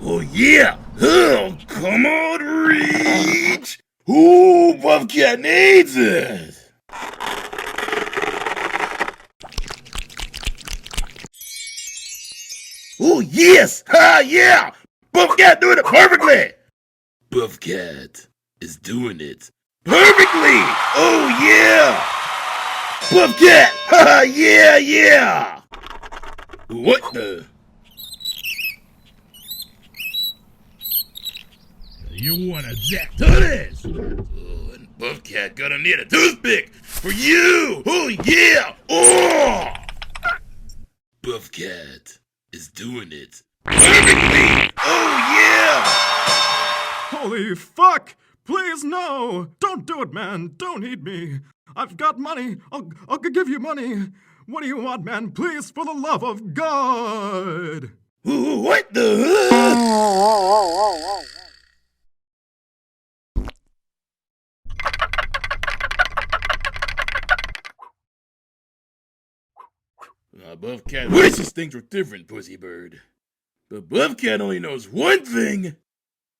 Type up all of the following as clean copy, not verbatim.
Oh yeah! Oh, come on, reach! Ooh, Buffcat needs it! Oh yes! Ha yeah! Buffcat doing it perfectly! Buffcat is doing it perfectly! Oh yeah! Buffcat! Ha yeah yeah! What the? You wanna jack to this? Oh, and Buffcat gonna need a toothpick for you! Oh yeah! Oh! Buffcat is doing it perfectly! Oh yeah! Holy fuck! Please no! Don't do it, man! Don't eat me! I've got money! I'll give you money! What do you want, man? Please, for the love of God! What the? Buffcat wishes things were different, Pussybird. But Buffcat only knows one thing,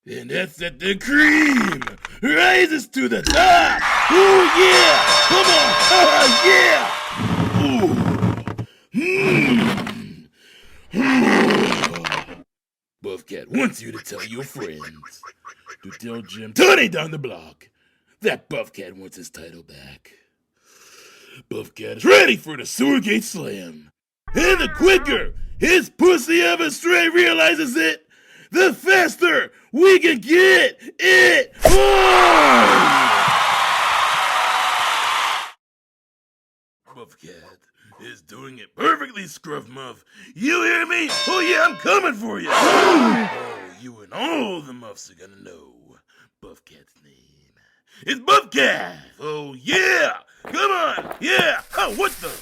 and that's that the cream rises to the top! Oh yeah! Come on! Yeah! Buffcat wants you to tell your friends. To tell Jim Tony down the block that Buffcat wants his title back. Buffcat is ready for the sewer gate slam. And the quicker his pussy ever stray realizes it, the faster we can get it on! Buffcat is doing it perfectly, Scruff Muff. You hear me? Oh yeah, I'm coming for you. Oh, you and all the Muffs are gonna know Buffcat's name. It's Buffcat! Oh yeah! Come on! Yeah! Oh, what the?